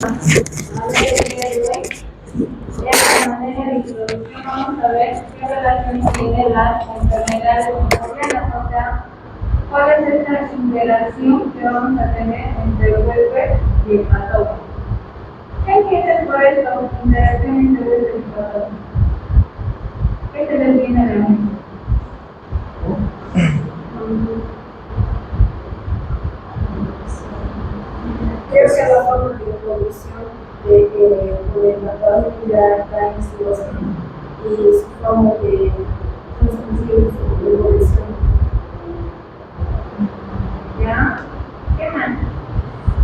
De manera de introducción vamos a ver qué relación tiene las enfermedades bacterianas, o sea, cuál es esta interacción que vamos a tener entre el huésped y el patógeno. ¿Qué entienden por esto? Interacción entre el huésped y el patógeno. ¿Qué se les viene a la mente? Creo que la forma de evolución de la patología está en su origen y su forma de transmisión de evolución. ¿Ya? ¿Qué más?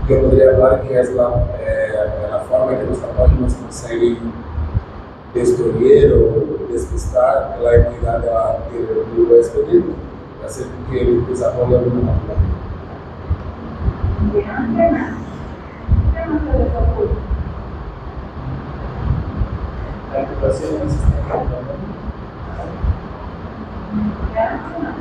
Yo podría hablar que es la forma que los patógenos conseguem destruir ou despistar la inmunidad del huésped, hacer que ele desarrolle alguna patología. ¿Ya? ¿Qué más? ¿Qué más se les ocurre? La ocupación del sistema. ¿Ya? ¿Qué más?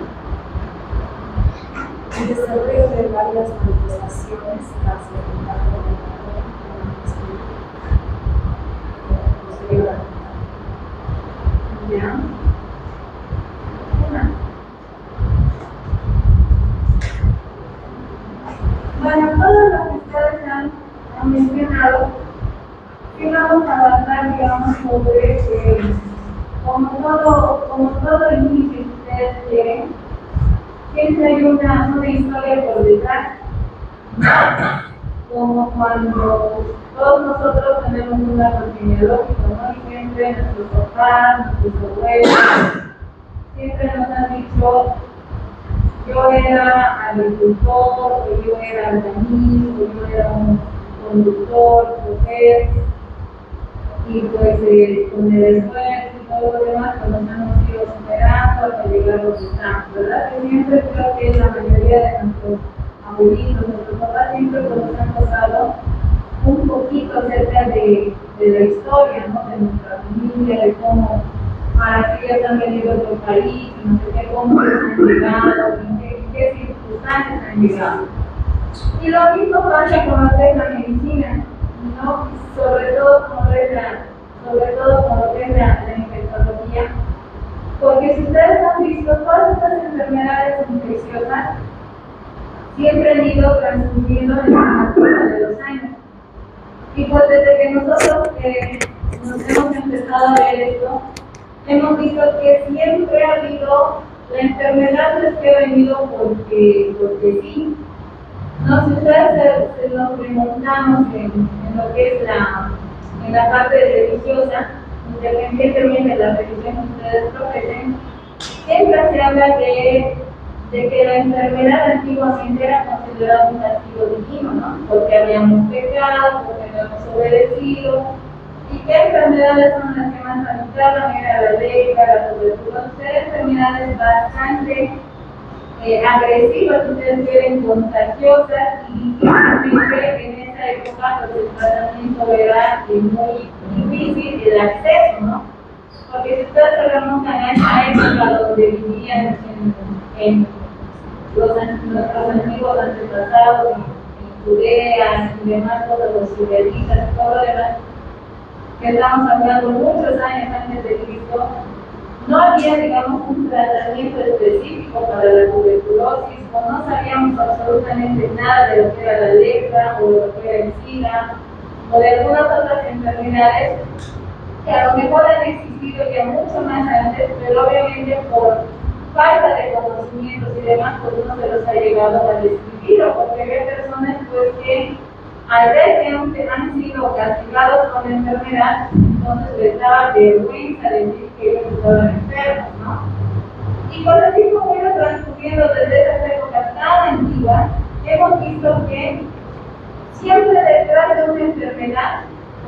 El desarrollo de varias manifestaciones hacia el patógeno. ¿Ya? ¿Qué más? Bueno, todo lo que ustedes han mencionado, sí vamos a avanzar, digamos, sobre como todo inicio que ustedes quieren, siempre hay una historia por detrás, como cuando todos nosotros tenemos un árbol genealógico, ¿no? Y siempre nuestros papás, nuestros abuelos, siempre nos han dicho: yo era agricultor, o yo era albañil, o yo era un conductor, chofer, y pues con el esfuerzo y todo lo demás, pues nos hemos ido superando hasta llegar a los que estamos, ¿verdad? Que siempre creo que la mayoría de nuestros abuelitos, nuestros papás, siempre pues nos han contado un poquito acerca de la historia, ¿no? De nuestra familia, de cómo para que ellos han venido a otro país, no sé qué, cómo les han llegado, en qué circunstancias han llegado. Y lo mismo pasa con lo que es la medicina, ¿no? Sobre todo con lo que es la infectología, porque si ustedes han visto, todas estas enfermedades infecciosas siempre han ido transcurriendo en la curva de los años. Y pues desde que nosotros nos hemos empezado a ver esto, hemos visto que siempre ha habido, la enfermedad no es que ha venido porque sí. No, si ustedes se nos remontamos en lo que es en la parte religiosa, independientemente de la religión que ustedes profesen, siempre se habla de que la enfermedad antiguamente era considerada un castigo divino, ¿no? Porque habíamos pecado, porque habíamos obedecido. ¿Y qué enfermedades son las que más afectaban? Era la lepra, la tuberculosis, enfermedades bastante agresivas, si ustedes quieren, contagiosas, y difícilmente en esa época pues, el tratamiento era muy difícil el acceso, ¿no? Porque si ustedes se remontan a esa época donde vivían en nuestros antiguos antepasados, en Judea, y demás, todos los israelitas y todo lo demás, que estamos hablando muchos años antes de Cristo, no había, digamos, un tratamiento específico para la tuberculosis, o no sabíamos absolutamente nada de lo que era la lepra, o de lo que era el SIDA, o de algunas otras enfermedades que a lo mejor han existido ya mucho más antes, pero obviamente por falta de conocimientos y demás, pues no se los ha llegado a describir, porque hay personas pues que al ver que han sido castigados con la enfermedad, entonces les daba vergüenza decir que ellos estaban enfermos, ¿no? Y por así como iba transcurriendo desde esas épocas tan antiguas, hemos visto que siempre detrás de una enfermedad,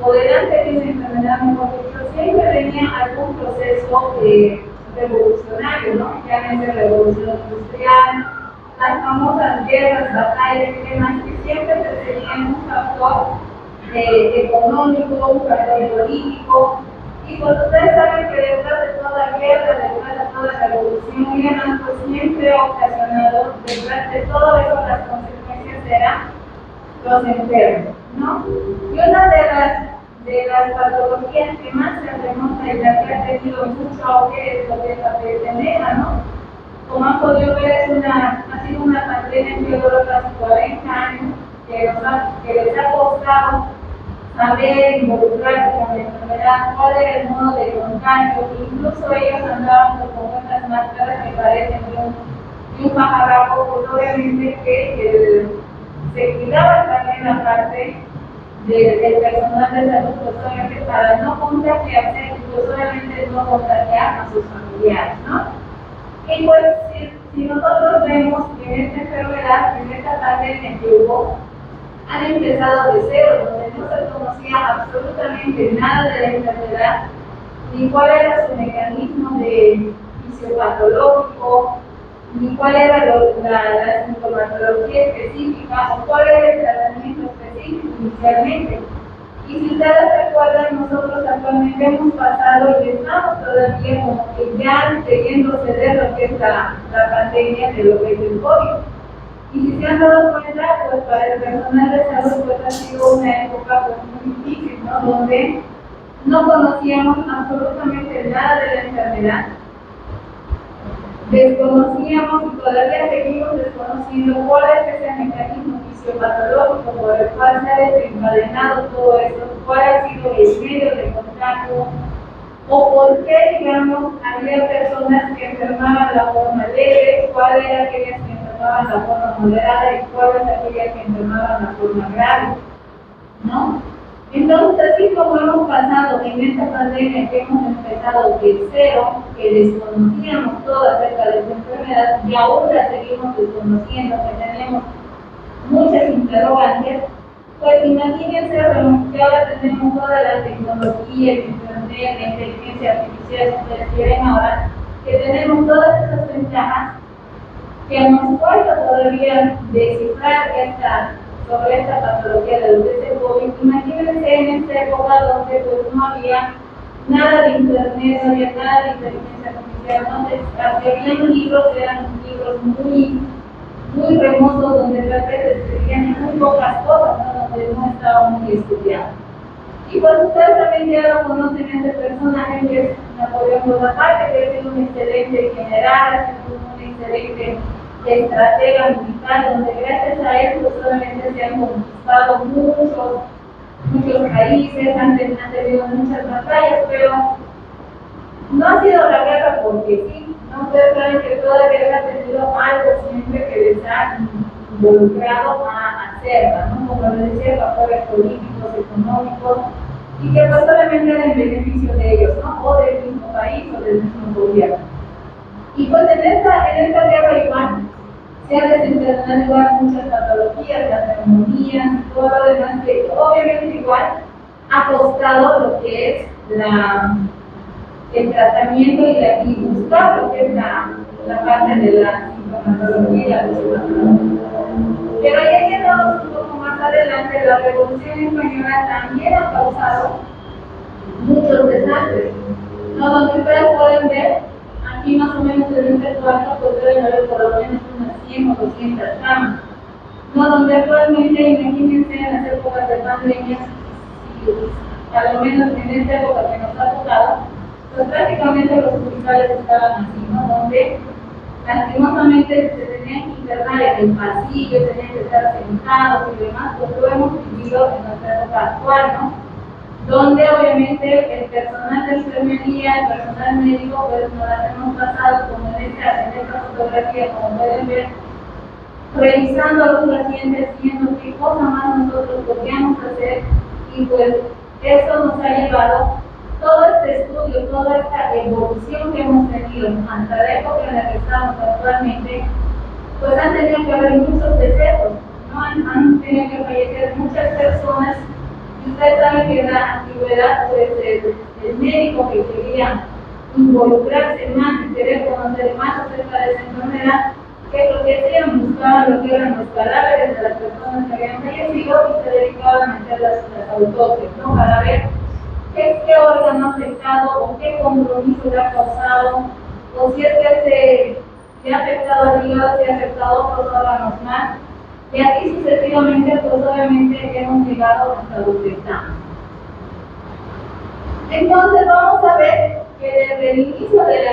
o delante de una enfermedad, mejor dicho, siempre venía algún proceso revolucionario, ¿no? Llámese revolución industrial, las famosas guerras, batallas y demás, que siempre se tenían un factor económico, un factor político, y pues ustedes saben que detrás de toda guerra, detrás de toda revolución y demás, pues siempre ha ocasionado, detrás de todo eso, las consecuencias eran los enfermos. ¿no? Y una de las patologías que más se remonta y la que ha tenido mucho auge es lo que es la peste negra, ¿no? Como han podido ver, ha sido una pandemia que duró casi 40 años, que les ha costado saber involucrarse con la enfermedad, cuál era el modo de contagio. Incluso ellos andaban con estas máscaras que parecen de un pajarraco, pues obviamente que se cuidaba también la parte del personal de salud, pues obviamente para no contagiarse, pues obviamente no contagiar a sus familiares, ¿no? Y pues si nosotros vemos que en esta enfermedad, en esta pandemia que hubo, han empezado de cero, donde no se conocía absolutamente nada de la enfermedad, ni cuál era su mecanismo de fisiopatológico, ni cuál era la sintomatología específica, o cuál era el tratamiento específico inicialmente. Y si ustedes recuerdan, nosotros actualmente hemos pasado y estamos todavía como que ya queriendo ceder lo que es la pandemia de lo que es el COVID. Y si se han dado cuenta, pues para el personal de salud pues ha sido una época pues, muy difícil, ¿no? Donde no conocíamos absolutamente nada de la enfermedad, desconocíamos y todavía seguimos desconociendo cuál es ese mecanismo fisiopatológico por el cual se ha desencadenado todo esto, cuál ha sido el medio de contagio, o por qué, digamos, había personas que enfermaban de la forma leve, cuál era aquellas que enfermaban de la forma moderada y cuáles aquellas que enfermaban de la forma grave, ¿no? Entonces, así como hemos pasado en esta pandemia que hemos empezado de cero, que desconocíamos todo acerca de esta enfermedad y aún la seguimos desconociendo, que tenemos muchas interrogantes, pues imagínense que ahora tenemos toda la tecnología, el internet, la inteligencia artificial, si ustedes quieren ahora, que tenemos todas esas ventajas que nos cuesta todavía descifrar sobre esta patología de lo que es el COVID. Imagínense en esta época donde pues no había nada de internet, no había nada de inteligencia artificial, donde habían libros, eran libros muy remotos, donde realmente se escribían muy pocas cosas, ¿no? Donde no estaba muy estudiado. Y pues ustedes también ya lo conocen a este personaje que es Napoleón Bonaparte, que ha sido un excelente general, ha sido un excelente estratega militar, donde gracias a él pues solamente se han conquistado muchos países, han tenido muchas batallas, pero no ha sido la guerra porque sí, ¿no? Ustedes saben que toda guerra ha tenido algo siempre que les ha involucrado a hacerla, ¿no? Como les decía, factores políticos, económicos, y que pues solamente era en beneficio de ellos, ¿no? O del mismo país o del mismo gobierno. Y pues en esta guerra igual se han desencadenado igual muchas patologías, las neumonías y todo lo demás, que obviamente igual ha costado lo que es el tratamiento y buscar lo que es la parte de la sintomatología y la fisiopatología. Pero ya yendo un poco más adelante, la Revolución Española también ha causado muchos desastres, ¿no? Donde ustedes pueden ver, aquí más o menos en este cuarto, pues deben haber por lo menos unas 100 o 200 camas, ¿no? Donde actualmente, imagínense en las épocas de pandemia, a lo menos en esta época que nos ha tocado, pues prácticamente los hospitales estaban así, ¿no? Donde lastimosamente se tenían que internar en el pasillo, tenían que estar sentados y demás, pues lo hemos vivido en nuestra época actual, ¿no? Donde obviamente el personal de enfermería, el personal médico, pues nos las hemos pasado como en esta fotografía, como pueden ver, revisando a los pacientes, viendo qué cosa más nosotros podríamos hacer, y pues eso nos ha llevado todo este estudio, toda esta evolución que hemos tenido hasta la época en la que estamos actualmente, pues han tenido que haber muchos decesos, ¿no? Han tenido que fallecer muchas personas. Y ustedes saben que en la antigüedad, pues el médico que quería involucrarse más y querer conocer más acerca de esa enfermedad, que lo que hacían, buscaban lo que eran los cadáveres de las personas que habían fallecido y se dedicaban a meter las autopsias, ¿no? Para ver qué órgano ha afectado o qué compromiso le ha causado, o si es que se ha afectado al hígado, si ha afectado a otros órganos más, Y así sucesivamente, pues obviamente hemos llegado hasta donde estamos. Entonces vamos a ver que desde el inicio de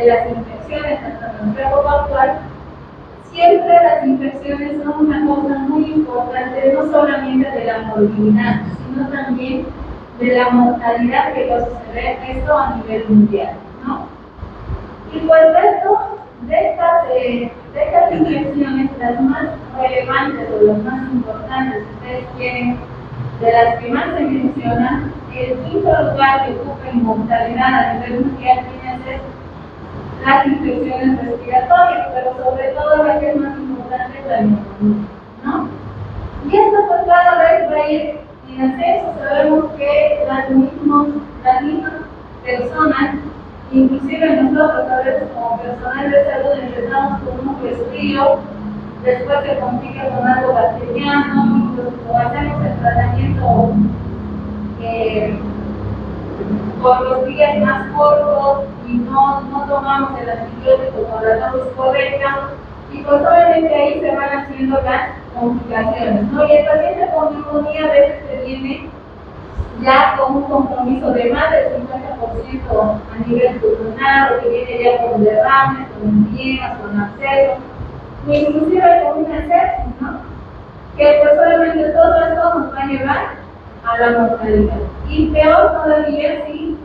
las infecciones hasta nuestra época actual, siempre las infecciones son una cosa muy importante, no solamente de la morbilidad, sino también de la mortalidad que va a suceder esto a nivel mundial, ¿no? Y pues de estas infecciones, las más relevantes o las más importantes, si ustedes quieren, de las que más se mencionan, el quinto lugar que ocupa en mortalidad a nivel mundial viene a ser las infecciones respiratorias, pero sobre todo la que es más importante es la neumonía, ¿no? Y esto pues cada vez va a ir en ascenso. Sabemos que las mismas personas, inclusive nosotros a veces como personal de salud empezamos con un resfrío, después se complica con algo bacteriano, incluso hacemos el tratamiento por los días más cortos y no tomamos el antibiótico con la dosis correcta, y pues obviamente ahí se van haciendo las complicaciones, ¿no? Y el paciente con neumonía a veces se viene ya con un compromiso de más del 50% a nivel pulmonar, o que viene ya con derrames, con enzimas, con abscesos, o inclusive con una sepsis, ¿no? Que pues obviamente todo esto nos va a llevar a la mortalidad. Y peor todavía si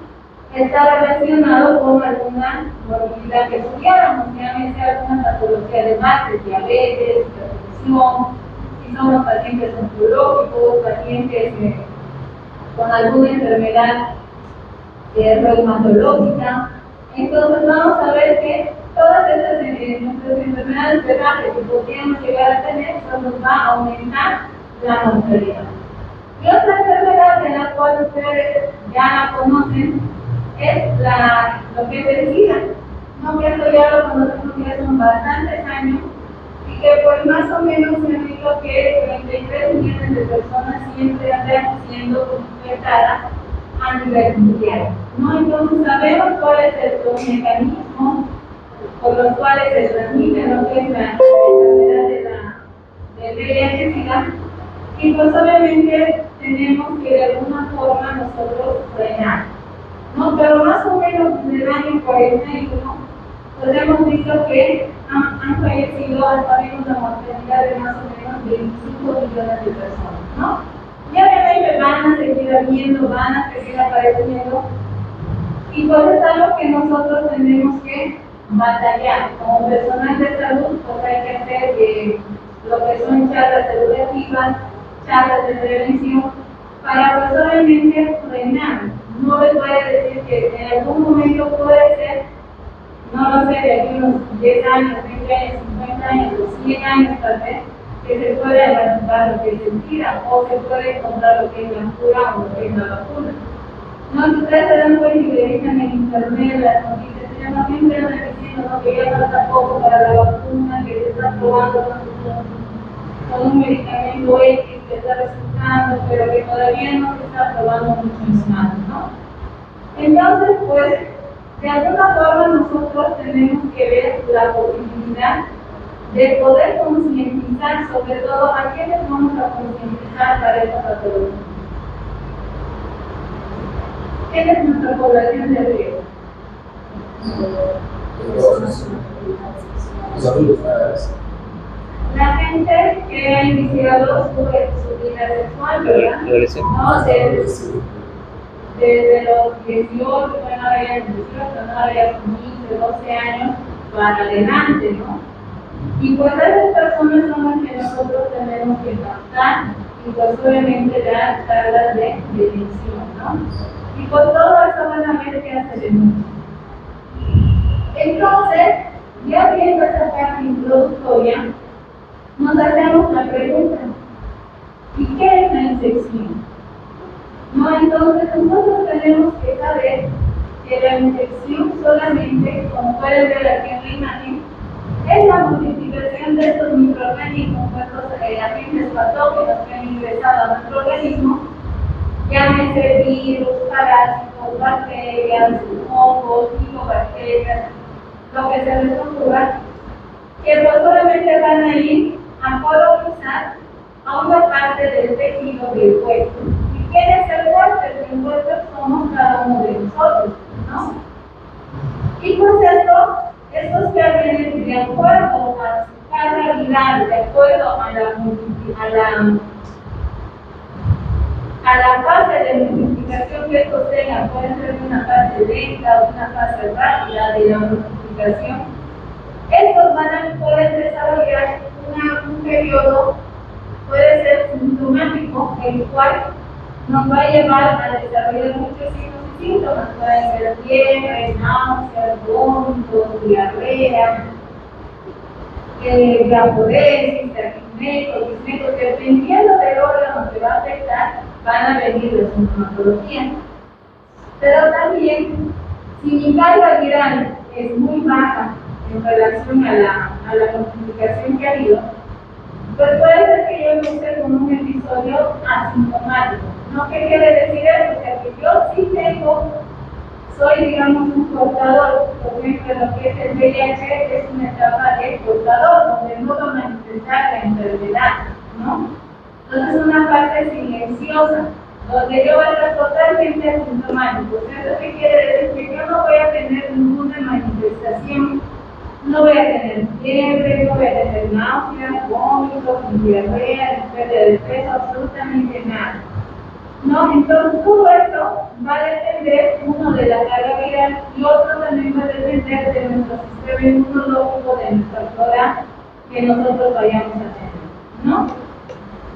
está relacionado con alguna morbilidad que tuviéramos, llámese alguna patología de base, diabetes, hipertensión, si somos pacientes oncológicos, pacientes con alguna enfermedad reumatológica. Entonces vamos a ver que todas estas nuestras enfermedades de base que podríamos llegar a tener, pues nos va a aumentar la mortalidad. Y otra enfermedad de la cual ustedes ya la conocen es lo que es el SIDA. No, que eso ya lo conocemos, ya son bastantes años, y que pues más o menos se dijo que 33 millones de personas siempre andan siendo infectadas a nivel mundial, ¿no? Entonces sabemos cuál es el mecanismo por los cuales se transmite lo que es la enfermedad del VIH-Sida, y pues obviamente tenemos que de alguna forma nosotros frenar, ¿no? Pero más o menos desde el año 41, pues hemos visto que han fallecido, sabemos la mortalidad de más o menos 25 millones de personas, ¿no? Y obviamente van a seguir habiendo, van a seguir apareciendo, y pues es algo que nosotros tenemos que batallar. Como personal de salud, pues hay que hacer lo que son charlas educativas, charlas de prevención, para pues obviamente frenar. No les voy a decir que en algún momento puede ser, no lo sé, de aquí unos 10 años, 20 años, 50 años, o 100 años tal vez, que se puede erradicar lo que es el SIDA, o se puede encontrar lo que es la cura o lo que es la vacuna. No, si ustedes se dan cuenta y revisan en internet las noticias, tenemos siempre nos diciendo, ¿no?, que ya falta poco para la vacuna, que se está probando con un medicamento X que está resultando, pero que todavía no se está probando mucho en humanos, ¿no? Entonces, pues, de alguna forma nosotros tenemos que ver la posibilidad de poder concientizar, sobre todo a quienes vamos a concientizar para esta patología. ¿Quién es nuestra población de riesgo? Los adultos mayores. La gente que ha iniciado su vida sexual, ¿verdad? No, desde los 18, bueno, ahora ya 18, no, ahora ya 15, 12 años para adelante, ¿no? Y pues esas personas son las que nosotros tenemos que captar y pues obviamente dar charlas de prevención, ¿no? Y pues todo eso van a ver que hace de mucho. Entonces, ya viendo esa parte introductoria, nos hacemos la pregunta: ¿y qué es la infección? No, entonces nosotros tenemos que saber que la infección solamente, como pueden ver aquí en la imagen, es la multiplicación de estos microorganismos, estos agentes patógenos que han ingresado a nuestro organismo, llámese virus, parásitos, bacterias, hongos, micobacterias, lo que se les ocurra, que pues obviamente van a ir a colonizar a una parte del tejido del cuerpo. ¿Y quién es el cuerpo? El cuerpo somos cada uno de nosotros, ¿no? Y pues estos vienen de acuerdo a su carga viral, de acuerdo a la fase de multiplicación que estos tengan, puede ser una fase lenta o una fase rápida de la multiplicación. Estos pueden desarrollar un periodo, puede ser sintomático, el cual nos va a llevar a desarrollar muchos signos y síntomas. Pueden ser fiebre, náuseas, vómitos, diarrea, grapodesis, taquismeco, dependiendo del órgano que va a afectar, van a venir de sintomatología. Pero también, si mi carga viral es muy baja en relación a la multiplicación que ha habido, pues puede ser que yo inicie con un episodio asintomático. ¿No? ¿Qué quiere decir eso? O sea, que yo sí soy, digamos, un portador. Por ejemplo, lo que es el VIH es una etapa de portador, donde no va a manifestar la enfermedad, ¿no? Entonces es una parte silenciosa, donde yo voy a estar totalmente asintomático. ¿Eso qué quiere decir? Que yo no voy a tener ninguna manifestación. No voy a tener fiebre, no voy a tener náuseas, vómitos, diarrea, pérdida de peso, absolutamente nada. ¿No? Entonces todo esto va a depender, uno, de la carga viral y otro también va a depender de nuestro sistema inmunológico, de nuestra flora que nosotros vayamos a tener, ¿no?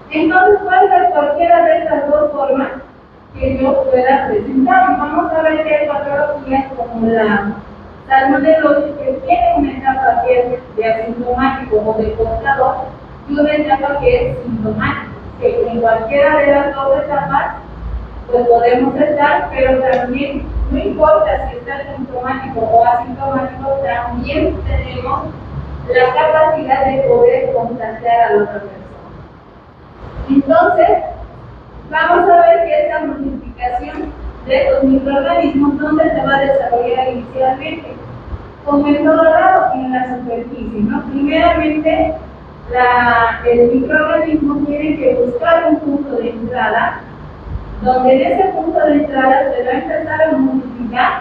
Entonces puede ser cualquiera de estas dos formas que yo pueda presentar. Vamos a ver que hay patologías como la salmonelosis, que tiene una etapa que es de asintomático o de portador y una etapa que es sintomática, que en cualquiera de las dos etapas pues podemos estar, pero también no importa si está sintomático o asintomático, también tenemos la capacidad de poder contagiar a la otra persona. Entonces, vamos a ver que esta multiplicación de estos microorganismos, ¿dónde se va a desarrollar inicialmente? Como en todo lado, en la superficie, ¿no? Primeramente, el microorganismo tiene que buscar un punto de entrada, donde en ese punto de entrada se va a empezar a multiplicar,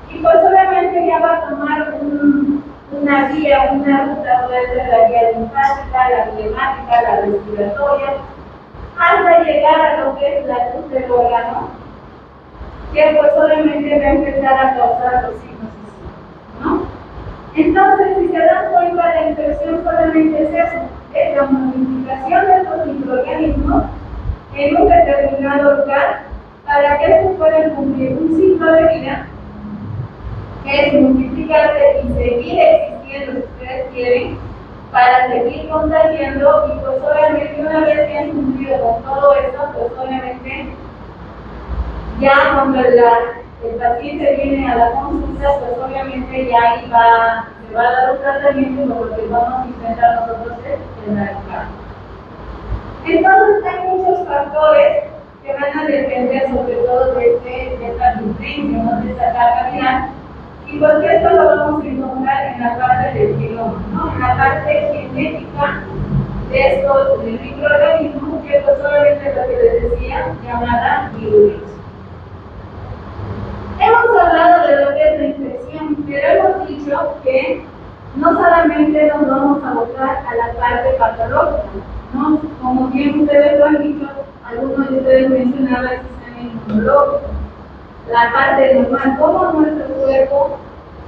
y pues obviamente ya va a tomar una vía, una ruta, puede ser la vía linfática, la vía hemática, la respiratoria, hasta llegar a lo que es la luz del órgano, que pues obviamente va a empezar a causar los signos y síntomas, ¿no? Entonces, si se dan cuenta, la infección solamente es eso, es la multiplicación de estos microorganismos en un determinado lugar para que estos puedan cumplir un ciclo de vida, que es multiplicarse y seguir existiendo, si ustedes quieren, para seguir contagiando. Y pues obviamente una vez que han cumplido con todo eso, pues obviamente ya cuando el paciente viene a la consulta, pues obviamente ya ahí se va a dar un tratamiento, lo que vamos a intentar nosotros es erradicar. Entonces hay muchos factores que van a depender sobre todo de esta nutrición, ¿no? De esta carga viral. Y pues esto lo vamos a encontrar en la parte del genoma, ¿no? En la parte genética de estos microorganismos, que pues obviamente lo que les decía, llamada virulencia. Hemos hablado de lo que es la infección, pero hemos dicho que no solamente nos vamos a abocar a la parte patológica, ¿no? Como bien ustedes lo han dicho, algunos de ustedes mencionaban el sistema inmunológico, la parte normal, cómo nuestro cuerpo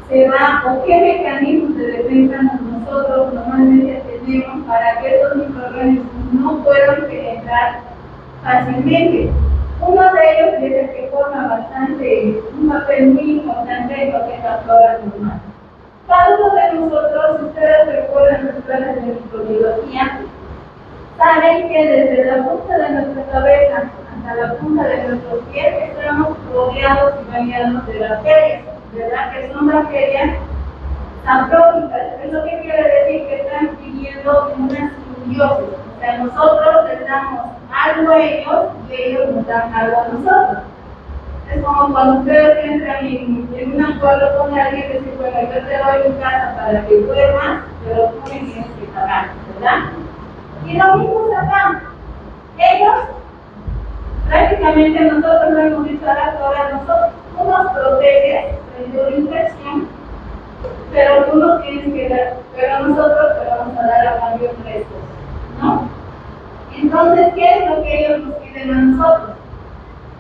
se va, o qué mecanismos de defensa nosotros normalmente tenemos para que estos microorganismos no puedan penetrar fácilmente. Uno de ellos es el que forma un papel muy importante en lo que es la flora normal. Cada uno de nosotros, si ustedes recuerdan las clases de microbiología, saben que desde la punta de nuestra cabeza hasta la punta de nuestros pies estamos rodeados y bañados de bacterias, ¿verdad? Que son bacterias sapróficas. ¿Eso qué quiere decir? Que están viviendo en una simbiosis. O sea, nosotros les damos algo a ellos y ellos nos dan algo a nosotros. Es como cuando ustedes entran en un acuerdo con alguien que dice, bueno, yo te doy mi casa para que duermas, pero tú me tienes que pagar. ¿verdad? Y lo mismo es acá. Ellos, prácticamente nosotros lo hemos dicho a la Torah, nosotros tú nos proteges frente a una infección, pero tú no tienes que dar, pero nosotros te vamos a dar a cambio tres cosas, ¿no? Entonces, ¿qué es lo que ellos nos piden a nosotros?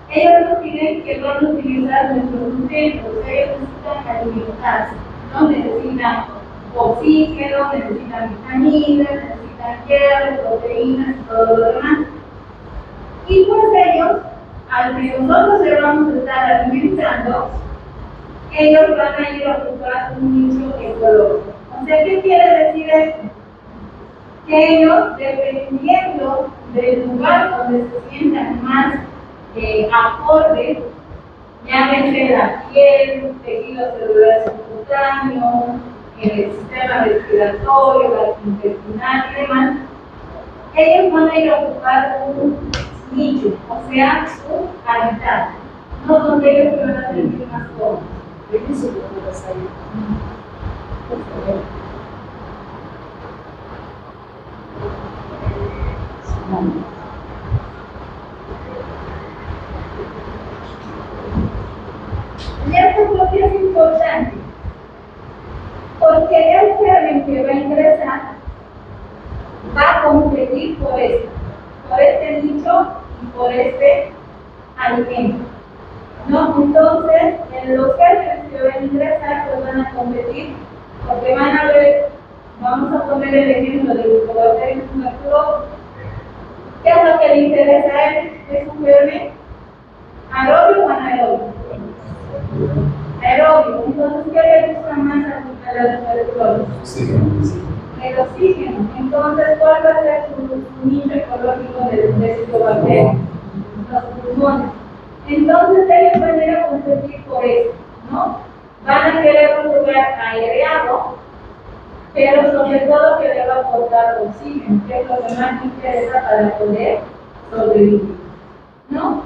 Ellos nos piden que van a utilizar nuestros nutrientes, ellos necesitan alimentarse, ¿no? Necesitan oxígeno, necesitan vitaminas, necesitan hierro, proteínas, todo lo demás. Y pues ellos, al que nosotros le vamos a estar alimentando, ellos van a ir a ocupar un nicho ecológico. O sea, ¿qué quiere decir esto? Que ellos, dependiendo del lugar donde se sientan más acorde, llámese la piel, tejido celular subcutáneo, el sistema respiratorio, intestinal y demás, ellos van a ir a ocupar un nicho, o sea, su hábitat, no donde ellos se van a sentir más cómodos. Y esto es lo que es importante, porque el germen que va a ingresar va a competir por este nicho y por este alimento, ¿no? Entonces, en los gérmenes que van a ingresar, pues van a competir, porque van a ver, vamos a poner el ejemplo del Helicobacterium tuberculosis. ¿Qué es lo que le interesa a él? ¿Es un germen aerobio o anaerobio? Aerobio. Entonces, ¿qué le gusta más a la tuberculosis? El oxígeno. Entonces, ¿cuál va a ser su nicho ecológico de Helicobacterium? Los pulmones. Entonces, ellos van a ir a competir por eso, ¿no? Van a querer un lugar aireado, pero sobre todo que le va a aportar oxígeno, que es lo que más interesa para poder sobrevivir, ¿no?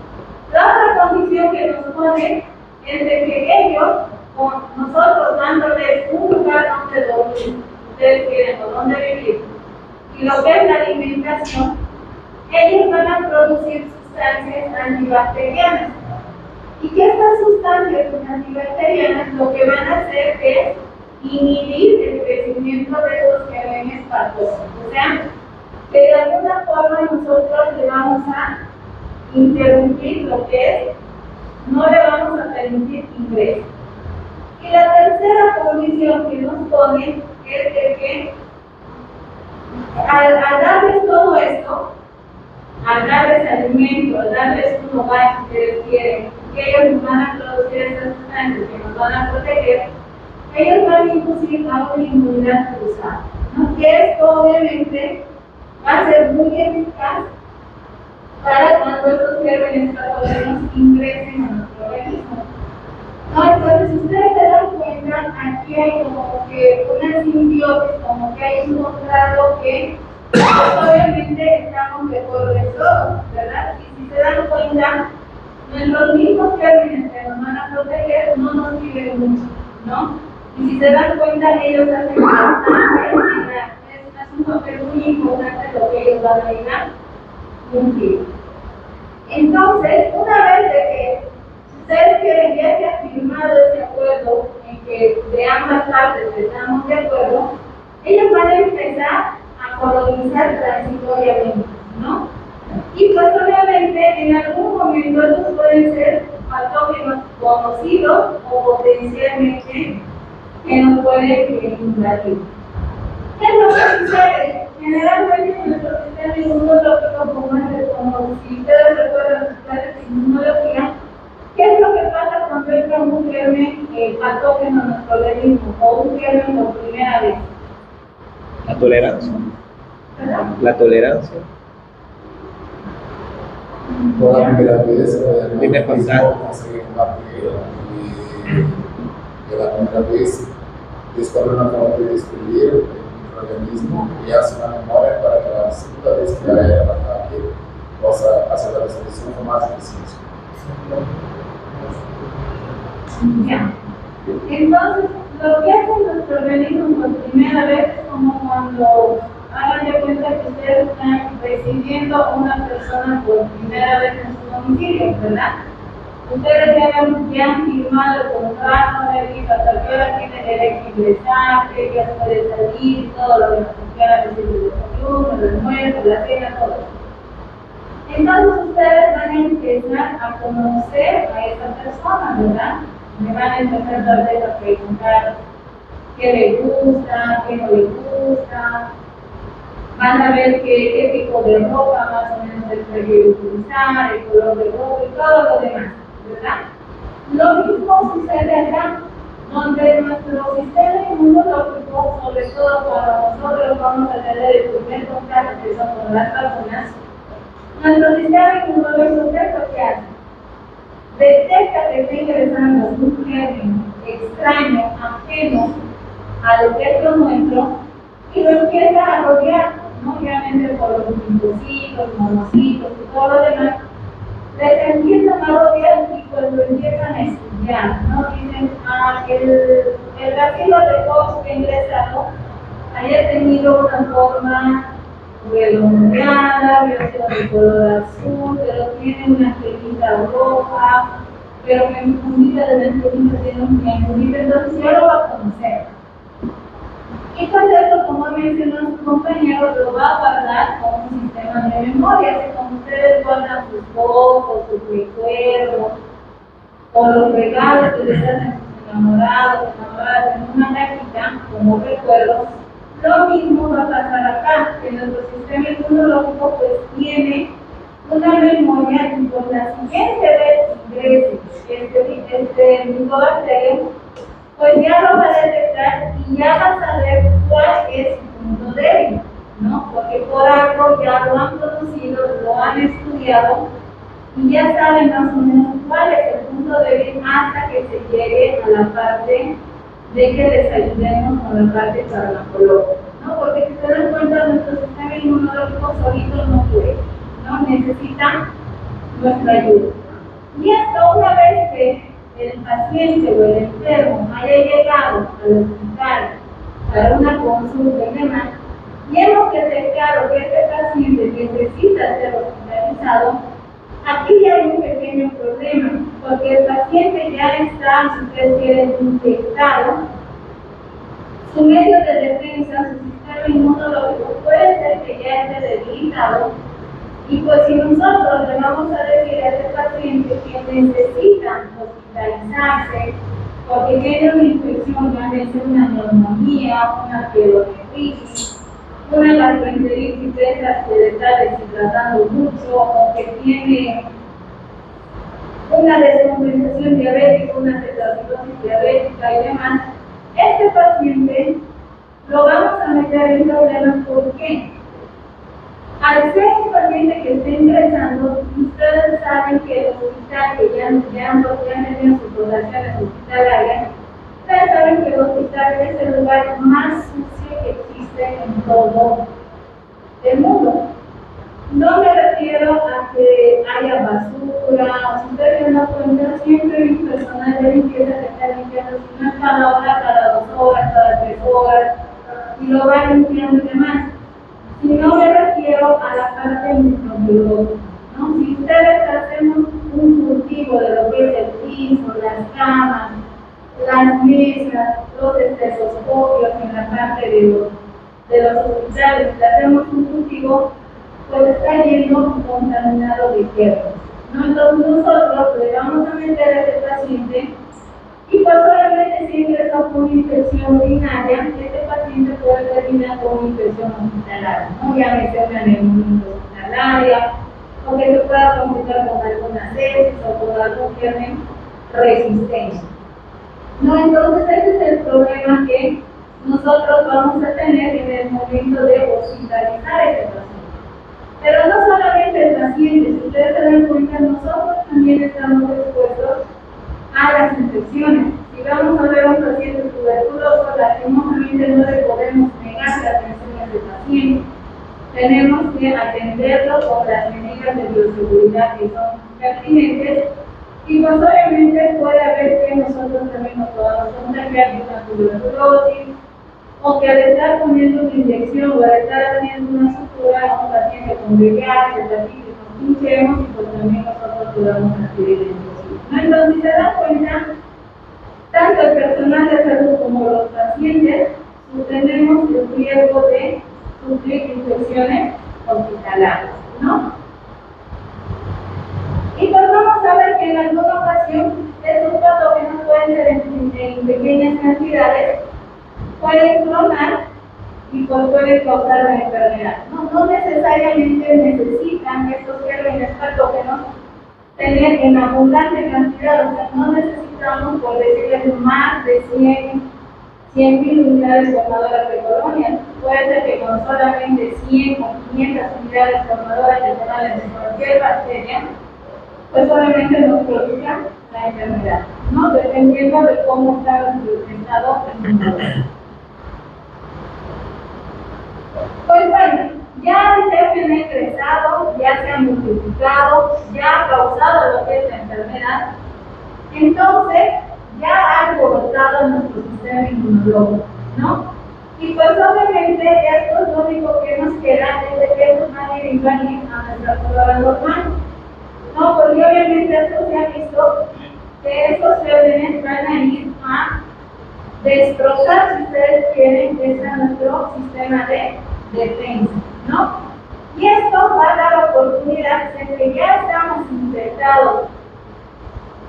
La otra condición que nos pone es de que ellos, con nosotros dándoles un lugar donde dormir, ustedes quieren o donde vivir, y lo que es la alimentación, ellos van a producir sustancias antibacterianas. Y que estas sustancias antibacterianas lo que van a hacer es inhibir el crecimiento de esos gérmenes patógenos. O sea, que de alguna forma nosotros le vamos a interrumpir lo que es, no le vamos a permitir ingreso. Y la tercera condición que nos pone es de que al darles todo esto, al darles alimento, al darles un hogar que ustedes quieren, que ellos van a producir estas sustancias que nos van a proteger, ellos van a inducir a una inmunidad cruzada, ¿no? Que esto obviamente va a ser muy eficaz para cuando estos gérmenes patógenos ingresen a nuestro organismo. ¿No? Entonces, ustedes se dan cuenta, aquí hay como que una simbiosis, como que hay un contrato que obviamente estamos de acuerdo en todo, ¿verdad? Y si se dan cuenta, nuestros mismos gérmenes que nos van a proteger no nos sirven mucho, ¿no? Y si se dan cuenta, ellos hacen bastante, es un papel muy importante lo que ellos van a ir a cumplir. Entonces, una vez de que ustedes quieren ya se ha firmado ese acuerdo en que de ambas partes estamos de acuerdo, ellos van a empezar a colonizar transitoriamente, ¿no? Y pues obviamente en algún momento estos pueden ser patógenos conocidos o potencialmente que nos pueden invadir. ¿Qué es lo que sucede? Generalmente nuestro sistema inmunológico, como si ustedes recuerdan sus clases de inmunología, ¿qué es lo que pasa cuando entra un germen patógeno en nuestro organismo o un germen por primera vez? La tolerancia. ¿Verdad? La tolerancia. Por la primera vez, Primer contacto. conseguir combatir y la primera vez descubre una forma de destruir el microorganismo y hace una memoria para que la segunda vez que haya el ataque possa hacer la destrucción con más eficiencia. Ya. Entonces, lo que hace nuestro organismo por primera vez es como cuando Hagan de cuenta que ustedes están recibiendo a una persona por primera vez en su domicilio, ¿verdad? Ustedes deben ya firmar el contrato, deben hasta qué hora tiene derecho a ingresar, qué días puede salir, todo lo que nos funciona, decir el desayuno, el almuerzo, la cena, todo. Entonces ustedes van a empezar a conocer a esa persona, ¿verdad? Me van a empezar tal vez a preguntar qué le gusta, qué no le gusta. Van a ver qué tipo de ropa más o menos se puede utilizar, el color de ropa y todo lo demás, ¿verdad? Lo mismo sucede acá, donde nuestro sistema inmunológico, sobre todo cuando nosotros vamos a tener el primer contacto que son con las vacunas, nuestro sistema inmunológico, ¿qué es lo que hace? Detecta que está ingresando un germen extraño, ajeno al espectro nuestro, y lo empieza a rodear, ¿no? Obviamente por los linfocitos, monocitos y todo lo demás, les empiezan a rodear y cuando empiezan a estudiar, ¿no? Dicen, el bacilo de Koch que ha ingresado haya tenido una forma redondeada, había sido de color azul, pero tiene una cremita roja, pero que mi fundita de la cremita tiene un triangulito, entonces yo lo voy a conocer. Y pues esto, como mencionó su compañero, lo va a guardar con un sistema de memoria, así como ustedes guardan sus fotos, sus recuerdos, o los regalos que les hacen sus enamorados, enamoradas en una cajita como recuerdos. Lo mismo va a pasar acá, que nuestro sistema inmunológico pues tiene una memoria y por la siguiente vez ingrese este micobacterio, pues ya lo va a detectar y ya va a saber cuál es su punto débil, ¿no? Porque por algo ya lo han conocido, lo han estudiado y ya saben más o menos cuál es el punto débil hasta que se llegue a la parte de que les ayudemos con la parte farmacológica, ¿no? Porque si se dan cuenta, nuestro sistema inmunológico solito no puede, ¿no? Necesita nuestra ayuda. Y esto una vez que el paciente o el enfermo haya llegado al hospital para una consulta y demás, y hemos detectado que este paciente necesita ser hospitalizado, aquí ya hay un pequeño problema, porque el paciente ya está, si ustedes quieren, infectado, su medio de defensa, su sistema inmunológico puede ser que ya esté debilitado. Y pues si nosotros le vamos a decir a este paciente que necesita hospitalizarse porque tiene una infección, ya sea una neumonía, una pielonefritis, una gastroenteritis de esas que le está deshidratando mucho o que tiene una descompensación diabética, una cetoacidosis diabética y demás, este paciente lo vamos a meter en problemas. ¿Por qué? Al ser un paciente que está ingresando, ustedes saben que el hospital, que ya han tenido sus dotaciones hospitalarias, ustedes saben que el hospital es el lugar más sucio que existe en todo el mundo. No me refiero a que haya basura, si ustedes se dan cuenta, siempre hay un personal de limpieza que está limpiando, si no es cada hora, cada 2 horas, cada 3 horas, y lo va limpiando y demás. Si no me refiero a la parte microbiológica, ¿no? Si ustedes hacemos un cultivo de lo que es el piso, las camas, las mesas, los estetoscopios en la parte de los hospitales, si hacemos un cultivo, pues está lleno contaminado de hierro, ¿no? Entonces nosotros le vamos a meter a ese paciente y pues solamente si ingresó con una infección urinaria, este paciente puede terminar con una infección hospitalaria, ¿no? Ya sea una neumonía hospitalaria, o que se pueda complicar con alguna sepsis o con algún germen resistente. ¿No? Entonces ese es el problema que nosotros vamos a tener en el momento de hospitalizar a ese paciente. Pero no solamente el paciente, si ustedes se dan cuenta, nosotros también estamos expuestos a las infecciones. Si vamos a ver a un paciente tuberculoso, lastimosamente no le podemos negar la atención a ese paciente. Tenemos que atenderlo con las medidas de bioseguridad que son pertinentes y pues obviamente puede haber que nosotros también nos podamos contagiar de una tuberculosis o que al estar poniendo una inyección o al estar haciendo una sutura a un paciente con VIH, hepatitis, nos pinchemos y pues también nosotros podamos adquirir el virus, ¿no? Entonces, si se dan cuenta, tanto el personal de salud como los pacientes tenemos el riesgo de sufrir infecciones hospitalarias, ¿no? Y pues vamos a ver que en alguna ocasión estos patógenos pueden ser en pequeñas cantidades, pueden clonar y pues pueden causar la enfermedad. No necesariamente necesitan estos gérmenes patógenos tener en abundante cantidad, o sea, no necesitamos, por decirles, más de 100.000 unidades formadoras de colonias. Puede ser que con solamente 100 o 500 unidades formadoras de colonias de cualquier bacteria, pues obviamente nos produzca la enfermedad, ¿no? Dependiendo de cómo está representado el inodoro. Pues bueno, ya el germen ha ingresado, ya se ha multiplicado, ya ha causado lo que es la enfermedad, entonces ya ha alborotado nuestro sistema inmunológico, ¿no? Y pues obviamente esto es lo único que nos queda es de que estos van a invadir a nuestra flora normal, ¿no? Porque obviamente esto se ha visto que estos gérmenes van a ir a destrozar, si ustedes quieren, nuestro sistema de defensa, ¿no? Y esto va a dar oportunidad de que ya estamos infectados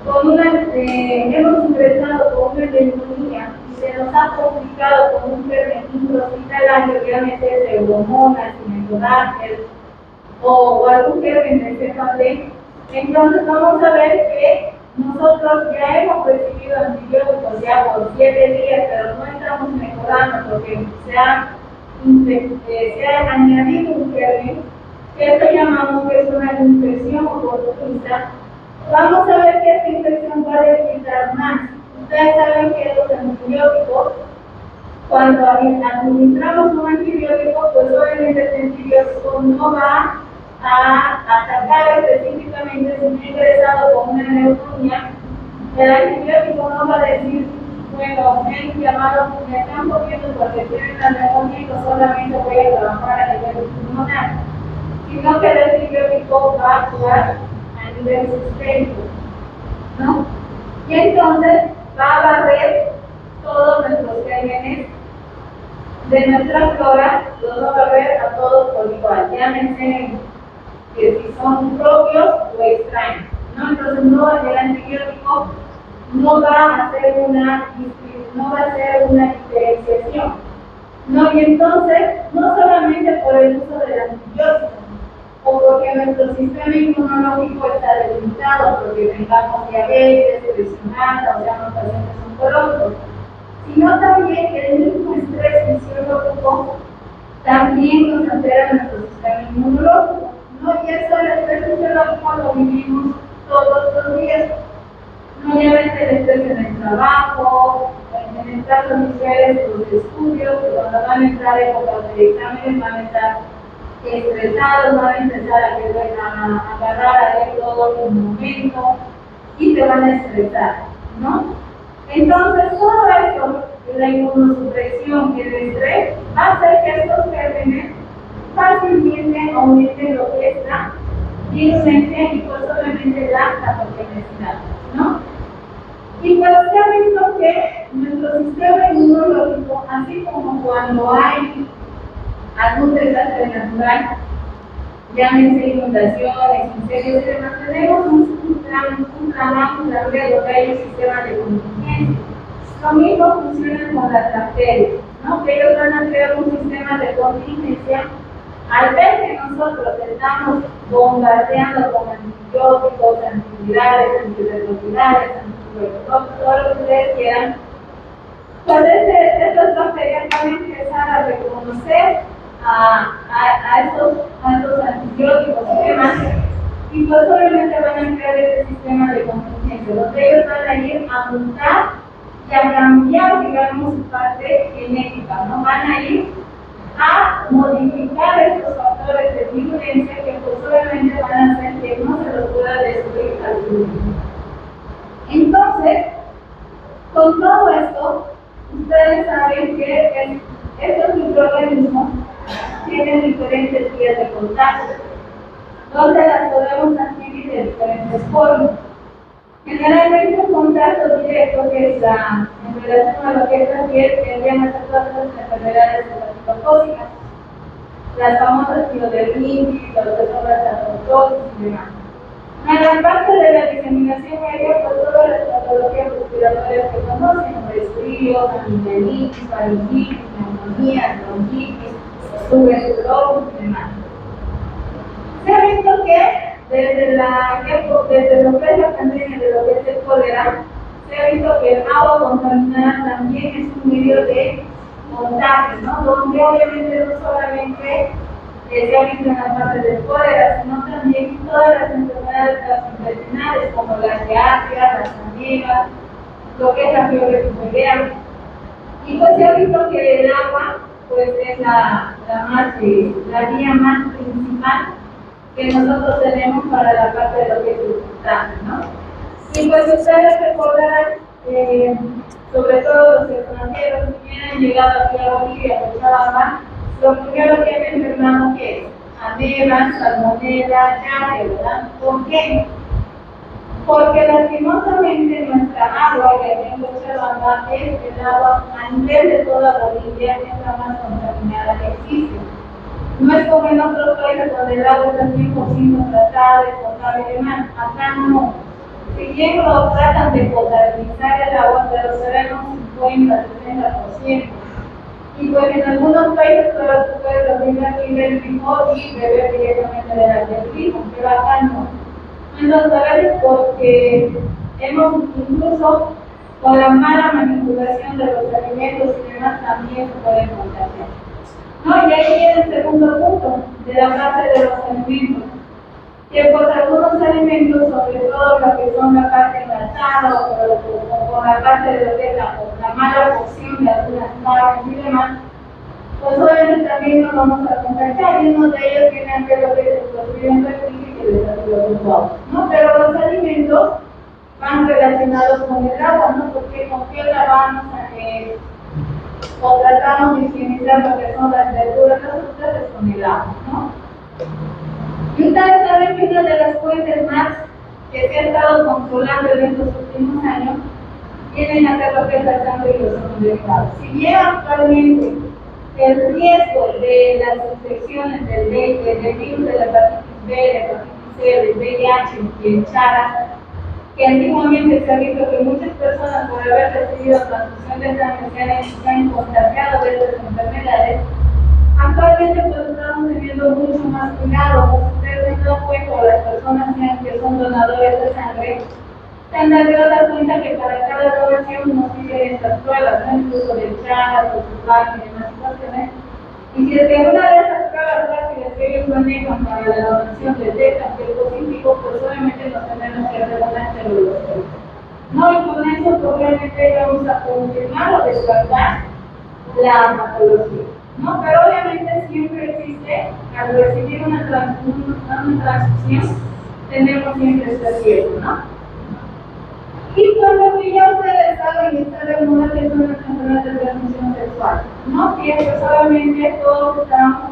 con hemos ingresado con una neumonía y se nos ha complicado con un germen intrahospitalario, obviamente pseudomonas, Enterococcus o algún germen de CFD. Entonces vamos a ver que nosotros ya hemos recibido antibióticos ya por 7 días, pero no estamos mejorando porque se ha añadido un germen, que esto llamamos que es una infección oportunista. Vamos a ver que esta infección va a debilitar más. Ustedes saben que los antibióticos, cuando administramos un antibiótico, pues obviamente este antibiótico no va a atacar específicamente si me he ingresado con una neumonía. El antibiótico no va a decir, bueno, me han llamado, me están poniendo porque tienen la neumonía y solamente voy a trabajar a nivel pulmonar, sino que el antibiótico va a actuar a nivel sistémico, ¿no? Y entonces va a barrer todos nuestros gérmenes de nuestra flora, los va a barrer a todos por igual, llámense que si son propios o extraños, ¿no? Entonces el antibiótico no va a hacer una diferenciación, ¿no? Y entonces, no solamente por el uso del antibiótico, o porque nuestro sistema inmunológico está debilitado, porque tengamos diabetes, presión alta, o seamos pacientes oncológicos, sino también que el mismo estrés fisiológico también nos altera nuestro sistema inmunológico, ¿no? Y eso el estrés fisiológico lo vivimos todos los días. No lleven el estrés en el trabajo, en el caso de ustedes, los estudios, cuando van a entrar épocas de exámenes, van a estar estresados, van a empezar a querer agarrar a ver todo en un momento y se van a estresar, ¿no? Entonces, todo esto, la inmunosupresión y el estrés, va a hacer que estos gérmenes fácilmente aumenten lo que es la virulencia y pues obviamente la patogenicidad, ¿no? Y pues se ha visto que nuestro sistema inmunológico, así como cuando hay algún desastre natural, llámense inundaciones, incendios y demás, tenemos un plan de lo que hay un sistema de contingencia. Lo mismo funciona con las bacterias, ¿no? Que ellos van a crear un sistema de contingencia. Al ver que nosotros estamos bombardeando con antibióticos, antivirales, antirretrovirales, antibióticos, todo lo que ustedes quieran, pues estas bacterias van a empezar a reconocer a estos antibióticos y demás, y pues obviamente van a crear este sistema de contingencia, donde ellos van a ir a mutar y a cambiar, digamos, su parte genética, ¿no? Van a ir a modificar estos factores de virulencia que pues obviamente van a hacer que no se los pueda destruir al virus. Entonces, con todo esto, ustedes saben que Estos microorganismos tienen diferentes vías de contacto, donde las podemos adquirir de diferentes formas. Generalmente un contacto directo, que es en relación a lo que es la piel, tendrían a ser todas las enfermedades dermatológicas, las famosas piodermitis, lo que son las artrosis y demás. En la parte de la diseminación aérea, pues todas las patologías respiratorias que conocen, resfríos, amigdalitis, faringitis, neumonía, bronquitis, tuberculosis y demás. Se ha visto que desde lo que es la pandemia, de lo que es el cólera, se ha visto que el agua contaminada también es un medio de contagio, ¿no? Donde obviamente no solamente se ha visto en la parte del cólera, sino también todas las enfermedades gastrointestinales, como las diarreas, las amebias, lo que es la fiebre tifoidea. Y pues se ha visto que el agua pues es la vía más principal que nosotros tenemos para la parte de lo que es el contagio, ¿no? Y pues ustedes recordarán, sobre todo los extranjeros que han llegado aquí a Bolivia, a Cochabamba, lo primero que han enfermado que es amebas, salmonela, diarrea, ¿verdad? ¿Por qué? Porque lastimosamente nuestra agua, que aquí en Cochabamba es el agua a nivel de toda Bolivia, es la más contaminada que existe. No es como en otros países donde el agua está 100% tratada, potable y demás. Acá no. Si bien lo tratan de potabilizar el agua, pero será un 50-60%. Y pues en algunos países todavía tú puedes abrir aquí del grifo y beber directamente de la del grifo, pero acá no. Entonces, a veces porque hemos incluso con la mala manipulación de los alimentos y demás también se pueden contagiar. No, y ahí viene el segundo punto de la parte de los alimentos. Que pues algunos alimentos, sobre todo lo que son la parte enlatada o con la parte de lo que es la mala cocción de algunas carnes y demás, pues obviamente también nos vamos a contagiar, y uno de ellos tiene que ver lo que es el procedimiento y el desarrollo global, ¿no? Pero los alimentos van relacionados con el agua, ¿no? Porque con qué lavamos o tratamos de higienizar lo que son las verduras, las frutas con el agua, ¿no? Y ustedes saben que una de las fuentes más que se ha estado controlando en estos últimos años vienen a ser lo que es la sangre y los derivados. Si bien actualmente el riesgo de las infecciones del virus de la hepatitis B, la hepatitis C, del VIH y el Chagas, que antiguamente se ha visto que muchas personas por haber recibido transfusión de sangre se han contagiado de estas enfermedades, actualmente pues estamos teniendo mucho más cuidado. Ustedes se han dado cuenta, las personas que son donadores de sangre, se han dado cuenta que para cada donación nos piden estas pruebas, ¿no? Incluso de Chagas, de Tupac y demás situaciones. Y si es que una de esas pruebas rápidas que ellos manejan para la donación detectan que es positivo, pues obviamente nos tenemos que hacer una serología. No, y con eso probablemente vamos a confirmar o descartar la patología, ¿no? Pero obviamente siempre existe, al recibir una transfusión, tenemos siempre este riesgo, ¿no? Y por lo que ya ustedes saben, está de moda que son las enfermedades de transmisión sexual, ¿no? Que pues obviamente todos estamos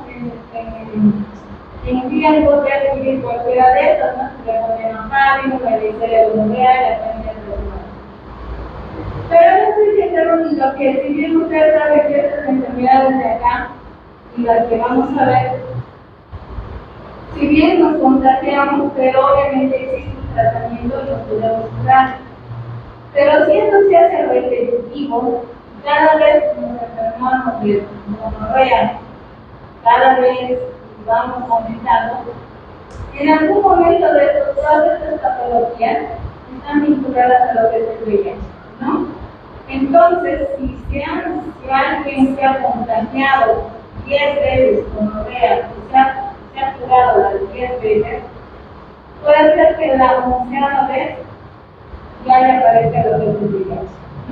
en riesgo de adquirir cualquiera de estas, ¿no? Treponema, la diarrea, la pandemia sexual. Pero esto hay que hacer un hincapié, si bien ustedes saben que estas enfermedades de acá y las que vamos a ver, si bien nos contagiamos, pero obviamente existe un tratamiento y nos podemos curar. Pero si esto se hace repetitivo, cada vez nos enfermamos de gonorrea, cada vez vamos aumentando, en algún momento de esto, todas estas patologías están vinculadas a lo que es el VIH, ¿no? Entonces, si alguien se ha contagiado 10 veces con gonorrea, se ha curado las 10 veces, puede ser que la 11ª vez ya le aparezca lo que es el VIH,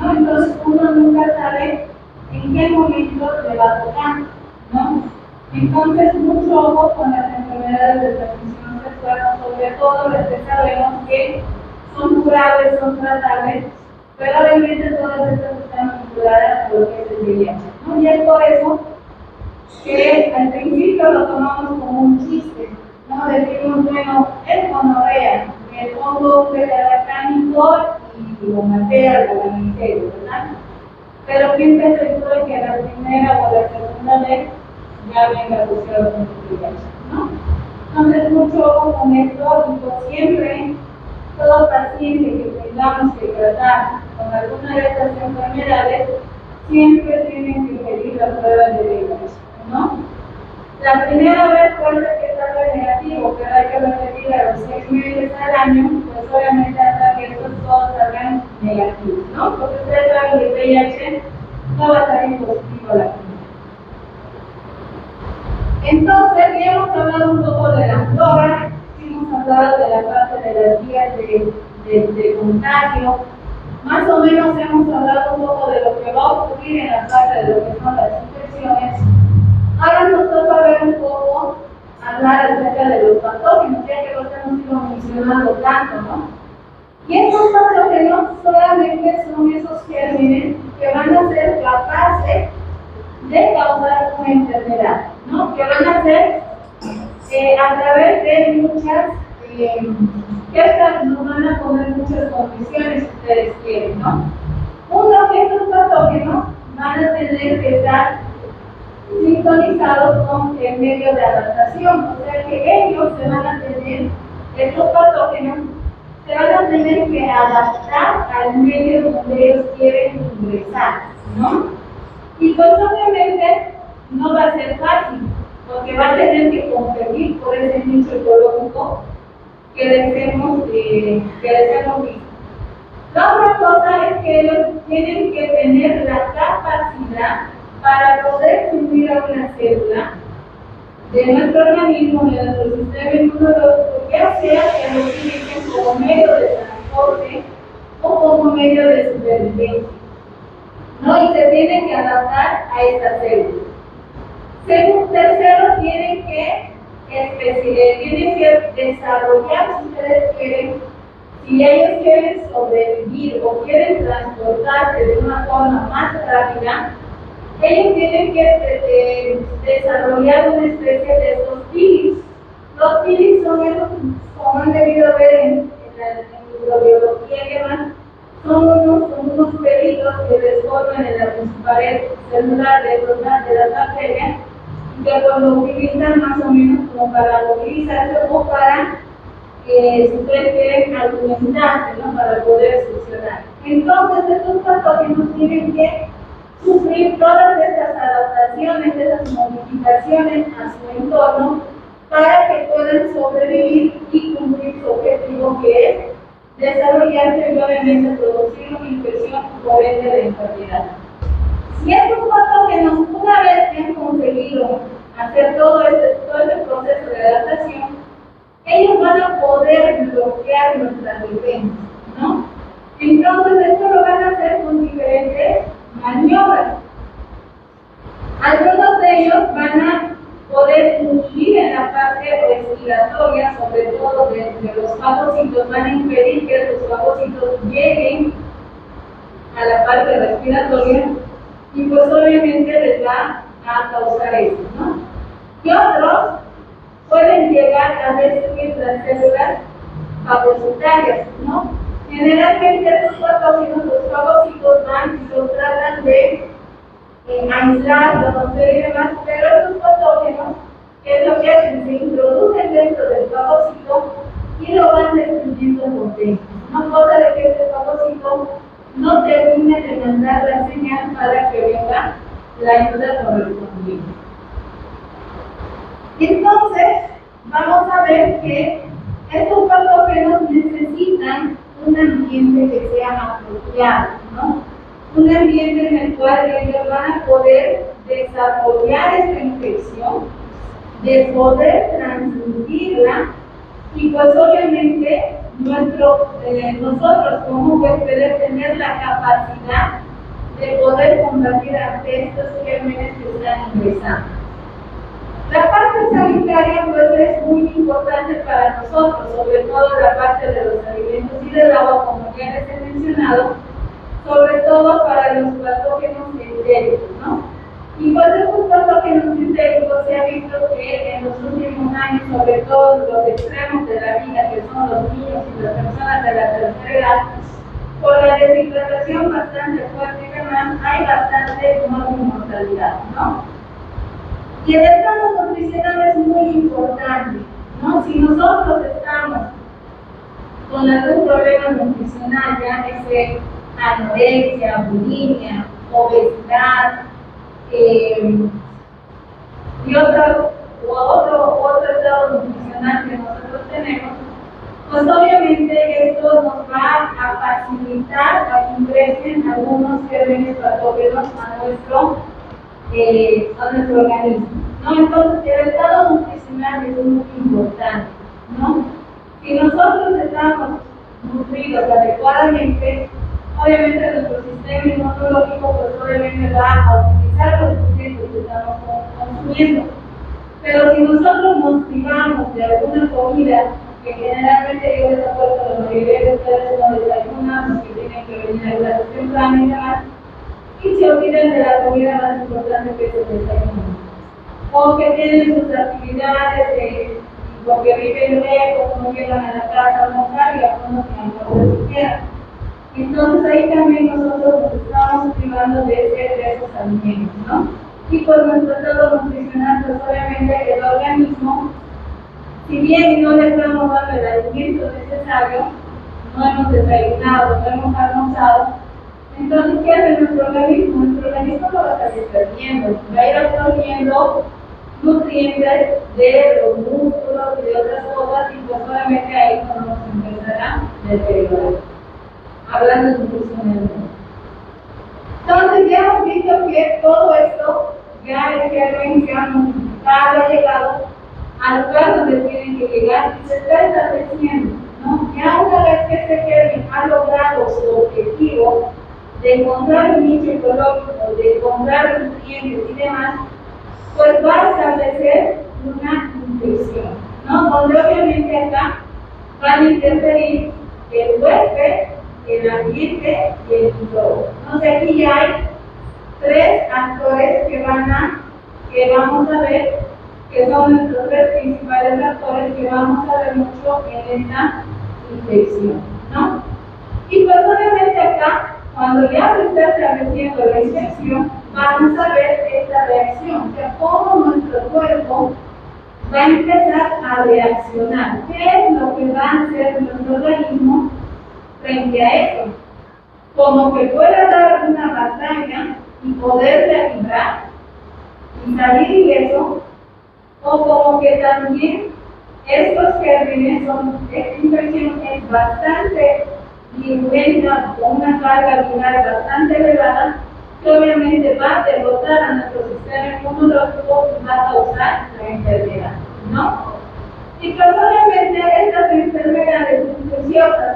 ¿no? Entonces uno nunca sabe en qué momento le va a tocar, ¿no? Entonces mucho ojo con las enfermedades de transmisión sexual, sobre todo las que sabemos que son curables, son tratables, pero obviamente todas estas están vinculadas a lo que es el VIH. ¿no? Y es por eso que al principio lo tomamos como un chiste, ¿no? Decimos, bueno, es gonorrea, me pongo un beta-lactámico y lo maté al ministerio, ¿verdad? Pero ¿quién te asegura que la primera o la segunda vez ya venga asociado con el VIH, ¿no? Entonces, mucho ojo con esto, y siempre, todo paciente que tengamos que tratar con alguna de estas enfermedades, siempre tienen que pedir la prueba de VIH, ¿no? La primera vez puede ser que salga negativo, pero hay que repetir a los 6 meses al año, pues obviamente hasta que estos todos salgan negativos, ¿no? Porque ustedes saben que el VIH no va a salir positivo a la primera. Entonces, ya hemos hablado un poco de la flora, hemos hablado de la parte de las vías de contagio, más o menos hemos hablado un poco de lo que va a ocurrir en la parte de lo que son las infecciones. Ahora nos toca ver un poco, hablar acerca de los patógenos, ya que los hemos ido mencionando tanto, ¿no? Y estos patógenos solamente son esos gérmenes que van a ser capaces de causar una enfermedad, ¿no? Que van a ser a través de muchas, nos van a poner muchas condiciones si ustedes quieren, ¿no? Uno, que estos patógenos van a tener que estar sintonizados con el medio de adaptación, o sea que ellos se van a tener, estos patógenos, se van a tener que adaptar al medio donde ellos quieren ingresar, ¿no? Y pues obviamente no va a ser fácil, porque va a tener que competir por ese nicho ecológico que les hemos visto. La otra cosa es que ellos tienen que tener la capacidad para poder subir a una célula de nuestro organismo, de nuestro sistema inmunológico, ya sea que lo utilicen como medio de transporte o como medio de supervivencia, ¿no? Y se tienen que adaptar a esta célula. Tercero, tienen que desarrollar, si ustedes quieren, si ellos quieren sobrevivir o quieren transportarse de una forma más rápida, ellos tienen que desarrollar una especie de estos pilis. Los pilis son esos, como han debido ver en la microbiología que van, son unos pelitos que se forman en la pared celular de las bacterias, y que cuando utilizan más o menos como para movilizarse o para, si ustedes quieren, alimentarse, ¿no? Para poder funcionar. Entonces, estos patógenos tienen que sufrir todas estas adaptaciones, estas modificaciones a su entorno para que puedan sobrevivir y cumplir su objetivo, que es desarrollarse y obviamente producir una infección por ende de enfermedad. Y estos patógenos, una vez que han conseguido hacer todo este proceso de adaptación, ellos van a poder bloquear nuestras defensas, ¿no? Entonces, esto lo van a hacer con diferentes maniobras. Algunos de ellos van a poder influir en la parte respiratoria, sobre todo de los fagocitos, van a impedir que los fagocitos lleguen a la parte respiratoria y pues obviamente les va a causar esto, ¿no? Y otros pueden llegar a destruir las células fagocitarias, ¿no? Generalmente estos patógenos, los fagocitos van y los tratan de aislar, conocer y demás, pero estos patógenos, que es lo que hacen, se introducen dentro del fagocito y lo van destruyendo por dentro. No cosa de que este fagocito no termine de mandar la señal para que venga la ayuda correspondiente. Entonces, vamos a ver que estos patógenos necesitan un ambiente que sea apropiado, ¿no? Un ambiente en el cual ellos van a poder desarrollar esta infección, de poder transmitirla, y pues obviamente nosotros como huéspedes tener la capacidad de poder combatir ante estos gérmenes que están ingresando. La parte sanitaria pues es muy importante para nosotros, sobre todo la parte de los alimentos y del agua, como ya les he mencionado, sobre todo para los patógenos endémicos, ¿no? Y pues es un punto que en los científicos se ha visto que en los últimos años, sobre todo los extremos de la vida, que son los niños y las personas de la tercera edad, por la deshidratación bastante fuerte y demás, hay bastante mortalidad, ¿no? Y el estado nutricional es muy importante, ¿no? Si nosotros estamos con algún problema nutricional, ya que sea anorexia, bulimia, obesidad, y otro estado nutricional que nosotros tenemos, pues obviamente esto nos va a facilitar a que ingresen algunos gérmenes patógenos a nuestro organismo, ¿no? Entonces el estado nutricional es muy importante, ¿no? Si nosotros estamos nutridos adecuadamente, obviamente nuestro sistema inmunológico pues obviamente va a utilizar los nutrientes que estamos consumiendo. Pero si nosotros nos privamos de alguna comida, que generalmente yo les apuesto a la mayoría de ustedes no desayunan, porque tienen que venir a clases tempranas y demás, y se olvidan de la comida más importante que es el desayuno. O que tienen sus actividades, porque viven lejos, no llegan a la casa a almorzar y algunos que almorzar siquiera. Entonces ahí también nosotros nos estamos privando de esos alimentos, ¿no? Y por nuestro estado nutricional, pues obviamente el organismo, si bien no le estamos dando el alimento necesario, no hemos desayunado, no hemos almorzado, entonces ¿qué hace nuestro organismo? Nuestro organismo lo va a estar perdiendo, va a ir absorbiendo nutrientes de los músculos y de otras cosas, y pues obviamente ahí no nos empezará a deteriorar. Hablando nutricionalmente. Entonces ya hemos visto que todo esto, ya el germen se ha multiplicado, ha llegado al lugar donde tienen que llegar y se está estableciendo, ¿no? Ya una vez que este germen ha logrado su objetivo de encontrar un nicho ecológico, de encontrar nutrientes y demás, pues va a establecer una infección, ¿no? Donde obviamente acá van a interferir el huésped, el ambiente y el micrófono. Entonces aquí ya hay tres actores que vamos a ver, que son nuestros tres principales actores que vamos a ver mucho en esta infección, ¿no? Y pues obviamente acá, cuando ya se está estableciendo la infección, vamos a ver esta reacción, o sea, cómo nuestro cuerpo va a empezar a reaccionar. ¿Qué es lo que va a hacer nuestro organismo frente a esto? Como que pueda dar una batalla y poderse librar y salir ileso, o como que también estos gérmenes esta infección es bastante virulenta, con una carga viral bastante elevada, que obviamente va a derrotar a nuestro sistema inmunológico y va a causar la enfermedad, ¿no? Y pues obviamente estas enfermedades infecciosas,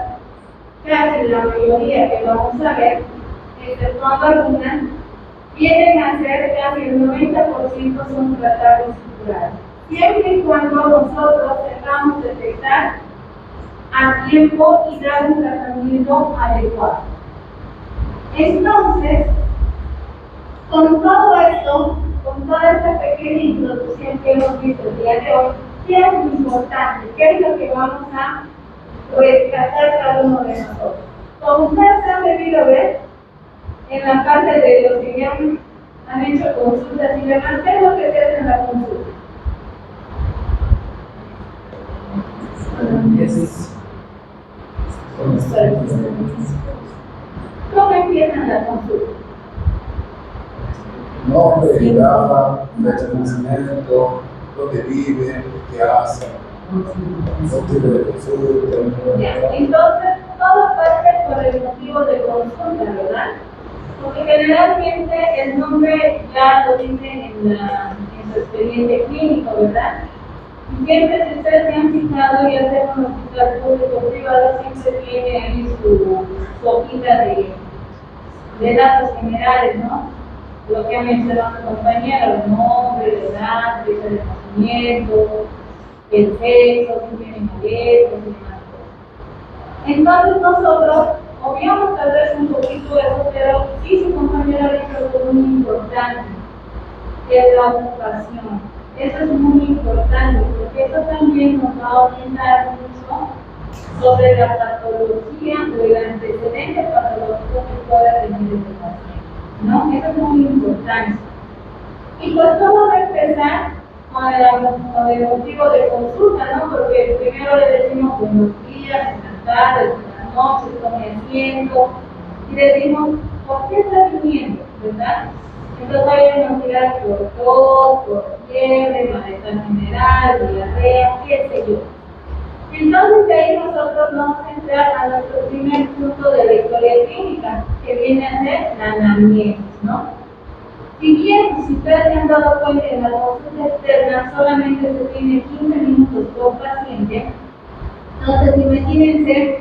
casi la mayoría que vamos a ver, exceptuando algunas, vienen a ser casi el 90% son tratables y curables. Siempre y cuando nosotros sepamos detectar a tiempo y dar un tratamiento adecuado. Entonces, con todo esto, con toda esta pequeña introducción que hemos visto el día de hoy, ¿qué es lo importante? ¿Qué es lo que vamos a rescatar cada uno de nosotros? Como ustedes han debido ver, en la parte de los que ya han hecho consultas y demás, ¿qué es lo que se hace en la consulta? ¿Cómo empiezan la consulta? Nombre, edad, fecha de nacimiento, dónde vive, qué hace, motivo de consulta. Ya, entonces, todo parte por el motivo de consulta, ¿verdad? Porque generalmente el nombre ya lo dicen en su expediente clínico, ¿verdad? Y siempre, si ustedes se han fijado, ya sea en un hospital público o privado, siempre tiene ahí su hojita de datos generales, ¿no? Lo que ha mencionado mi compañero, el nombre, la edad, fecha de nacimiento, el sexo, si tienen abiertos y demás cosas. Entonces nosotros obviamos tal vez un poquito eso, pero sí su compañero ha dicho algo muy importante. de la ocupación. Eso es muy importante, porque eso también nos va a orientar mucho sobre la patología o el antecedente patológico que pueda tener ese paciente, ¿no? Eso es muy importante. Y pues todo va a empezar con el motivo de consulta, ¿no? Porque primero le decimos buenos días, buenas tardes, buenas noches, tome asiento, y decimos, ¿por qué está viniendo? ¿Verdad? Entonces hay una mirar por tos, por fiebre, malestar general, diarrea, qué sé yo. Entonces de ahí nosotros vamos a entrar a nuestro primer punto de la historia clínica, que viene a ser la anamnesis, ¿no? Si bien, si ustedes se han dado cuenta, en la consulta externa solamente se tiene 15 minutos por paciente, entonces imagínense,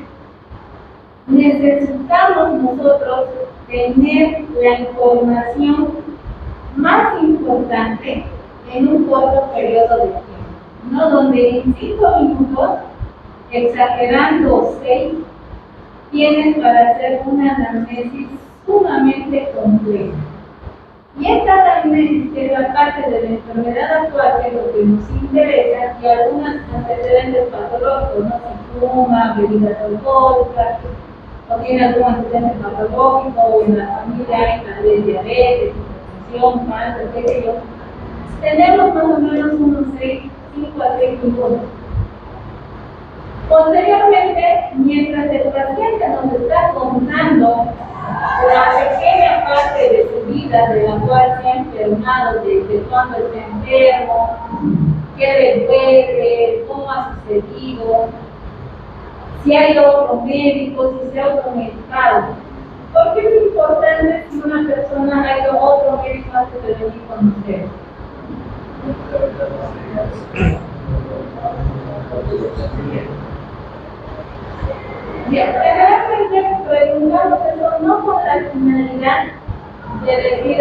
necesitamos nosotros tener la información más importante en un corto periodo de tiempo, ¿no? Donde en 5 minutos, exagerando 6, tienes para hacer una anamnesis sumamente completa. Y esta anamnesis, que es la parte de la enfermedad actual, que es lo que nos interesa, y algunos antecedentes patológicos, ¿no? Si fuma, bebidas alcohólicas, o tiene algún antecedente patológico, o en la familia hay tal vez diabetes, hipertensión, cáncer, qué sé yo, tenemos más o menos unos 5 a 6 minutos. Posteriormente, mientras el paciente nos está contando la pequeña parte de su vida de la cual se ha enfermado, desde cuando está enfermo, qué le duele, cómo ha sucedido, si hay otro médico, si se ha automedicado. ¿Por qué es importante si una persona ha ido a otro médico antes de venir con usted? Bien, generalmente preguntamos eso no con la finalidad de decir,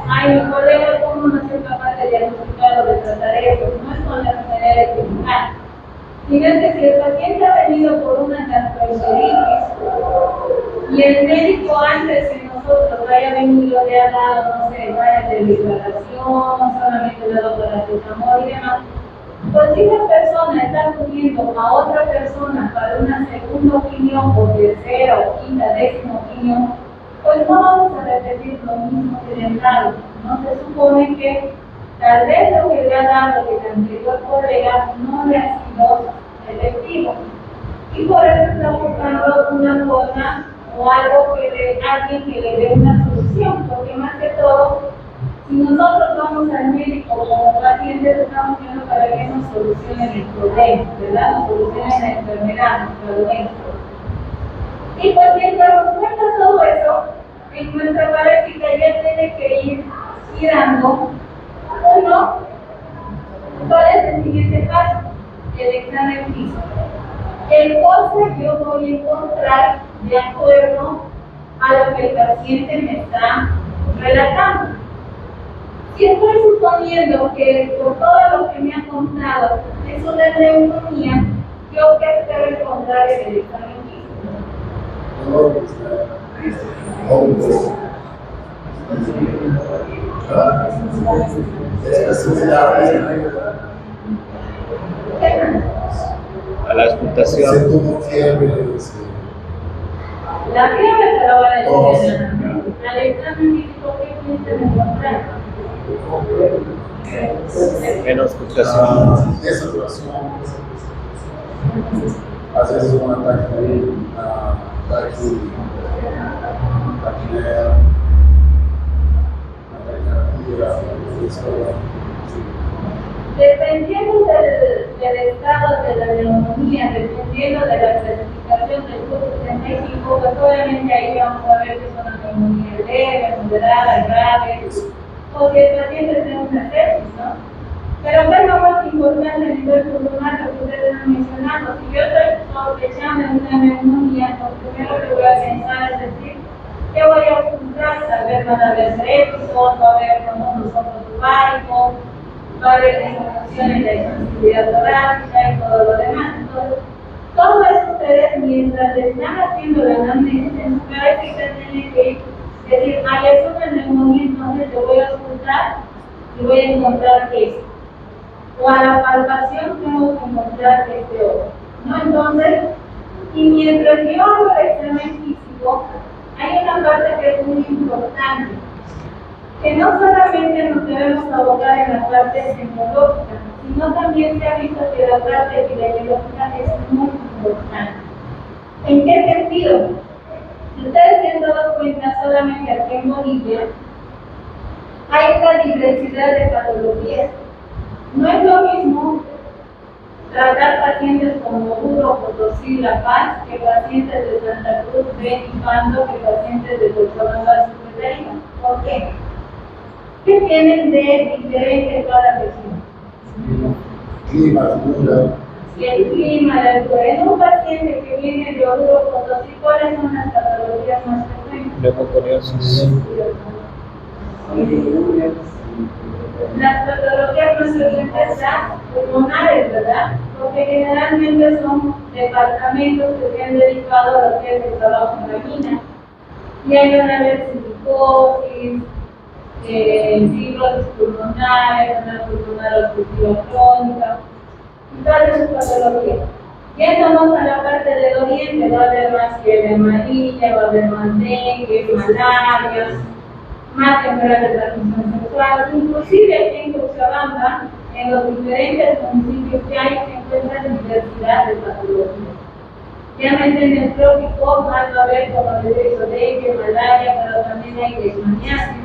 ay, mi colega, ¿cómo no soy capaz de diagnosticar o de tratar eso? No es con la finalidad de criticar, sino es que si el paciente ha venido por una gastroenteritis y el médico antes que nosotros haya venido le ha dado, no sé, varias de declaración, solamente le ha dado paracetamol y demás, pues si esa persona está acudiendo a otra persona para una segunda opinión, o tercera, o quinta, décima opinión, pues no vamos a repetir lo mismo que le han dado. No se supone que tal vez lo que le ha dado el anterior colega no le ha sido efectivo. Y por eso está buscando una forma o algo alguien que le dé una solución, porque más que todo, si nosotros vamos al médico como pacientes, estamos viendo para que nos solucionen el problema, ¿verdad? Nos solucionen la enfermedad, nuestra dolencia. Y pues mientras nos cuenta todo eso, en nuestra parásica ya tiene que ir girando uno, ¿cuál es el siguiente paso? El examen físico. El cual yo voy a encontrar de acuerdo a lo que el paciente me está relatando. Si estoy suponiendo que por todo lo que me ha contado es una neumonía, yo qué espero encontrar en el examen A la auscultación. Se tuvo fiebre, La fiebre se la van a decir. Al examen físico, ¿qué piensan encontrar? En auscultación. Desaturación. A veces un ataque Dependiendo del estado de la neumonía, dependiendo de la clasificación del COVID en México, pues obviamente ahí vamos a ver que es una neumonía leve, moderada, grave, o si el paciente tiene una sepsis, ¿no? Pero pues lo más importante a nivel pulmonar, lo que ustedes han mencionado, si yo estoy sospechando de una neumonía, lo primero que voy a pensar es decir, ¿qué voy a ocultar? Tal vez van a haber sepsis, va a haber como nosotros tubáricos, va a haber disminuciones de sensibilidad torácica y todo lo demás. Entonces, todo eso ustedes, mientras están haciendo la anamnesis, en su cabeza tienen que decir, es una neumonía, entonces yo voy a ocultar y voy a encontrar esto. O a la palpación tengo que encontrar este otro, ¿no? Entonces, y mientras yo hago el examen físico, hay una parte que es muy importante, que no solamente nos debemos abocar en la parte semiológica, sino también se ha visto que la parte epidemiológica es muy importante. ¿En qué sentido? Si ustedes se han dado cuenta, solamente aquí en Bolivia hay una diversidad de patologías. No es lo mismo tratar pacientes con Oruro, Potosí, La Paz, que pacientes de Santa Cruz, Beni, Pando, que pacientes de Cochabamba, Secretaría. ¿Por qué? ¿Qué tienen de diferente cada región? Clima, altura. El clima, la altura. En un paciente que viene de Oruro, Potosí, ¿cuáles son las patologías más frecuentes? Neumoconiosis. Las patologías más frecuentes son pulmonares, ¿verdad? Porque generalmente son departamentos que se han dedicado a lo que es el trabajo en la mina. Y hay una vez silicosis, fibrosis pulmonares, una pulmonar obstructiva crónica, y todas esas patologías. Yéndonos a la parte del oriente, va a haber más fiebre amarilla, va a haber más dengue, malaria, más enfermedades de transmisión sexual, inclusive aquí en Cochabamba, en los diferentes municipios que hay, se encuentra diversidad de patologías. Llámese en el trópico, más va a haber, como les he dicho, dengue, malaria, pero también hay leishmaniasis,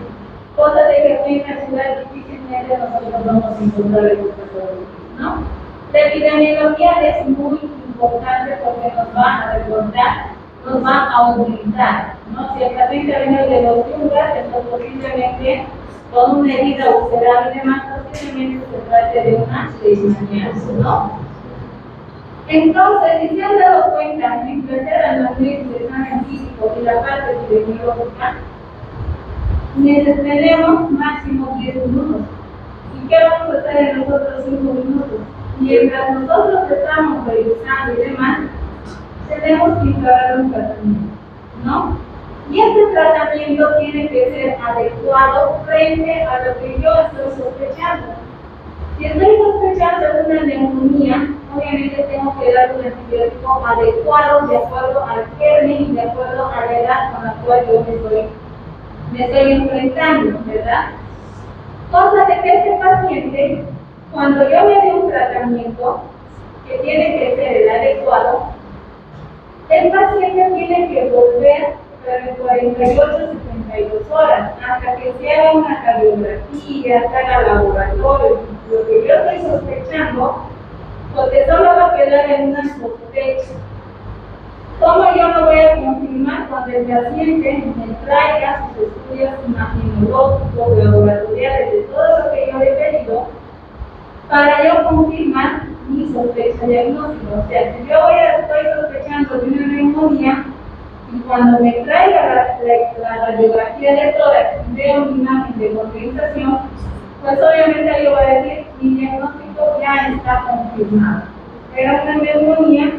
cosa de que aquí en la ciudad difícilmente nosotros vamos a encontrar esas patologías, ¿no? La epidemiología es muy importante porque nos va a recordar, nos va a orientar, ¿no? Si el paciente viene de los yungas, entonces posiblemente con una herida ulceral y demás, posiblemente se trate de una leishmaniasis, ¿no? Entonces, si se han dado cuenta, mientras eran los médicos de examen físico y la parte epidemiológica, tenemos máximo 10 minutos. ¿Y qué vamos a hacer en los otros 5 minutos? Mientras nosotros estamos revisando y demás, tenemos que instalar un tratamiento, ¿no? Y este tratamiento tiene que ser adecuado frente a lo que yo estoy sospechando. Si estoy sospechando de una neumonía, obviamente tengo que dar un antibiótico adecuado de acuerdo al germen y de acuerdo a la edad con la cual yo me estoy enfrentando, ¿verdad? Cosa de que este paciente, cuando yo le dé un tratamiento que tiene que ser el adecuado, el paciente tiene que volver en 48 72 horas hasta que se haga una cardiografía, se haga laboratorio, lo que yo estoy sospechando, porque solo va a quedar en una sospecha. ¿Cómo yo lo voy a confirmar cuando el paciente me traiga sus estudios imaginológicos, laboratoriales, de todo lo que yo le he pedido, para yo confirmar mi sospecha diagnóstica? O sea, si yo estoy sospechando de una neumonía y cuando me traiga la radiografía de tórax y veo una imagen de condensación, pues obviamente yo voy a decir mi diagnóstico ya está confirmado. Era una neumonía,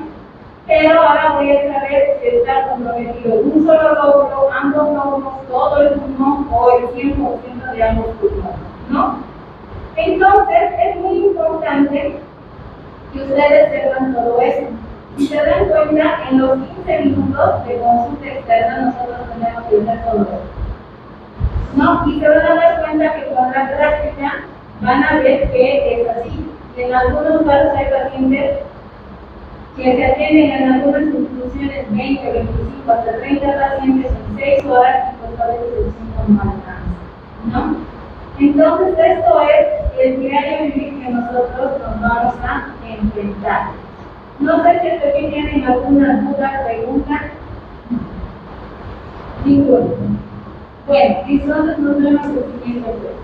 pero ahora voy a saber si está comprometido un solo lóbulo, ambos lóbulos, todo el pulmón o el 100% de ambos pulmones, ¿no? Entonces, es muy importante que ustedes sepan todo eso. Si se dan cuenta, en los 15 minutos de consulta externa nosotros tenemos que hacer todo eso, ¿no? Y se van a dar cuenta que con la práctica van a ver que es así. Y en algunos casos hay pacientes que se atienden en algunas instituciones 20, 25, hasta 30 pacientes en 6 horas y pues a veces el síntoma no alcanza, ¿no? Entonces esto es el diario vivir que nosotros nos vamos a enfrentar. No sé si aquí tienen alguna duda, pregunta. Ninguna. Bueno, entonces nos vemos el siguiente vez.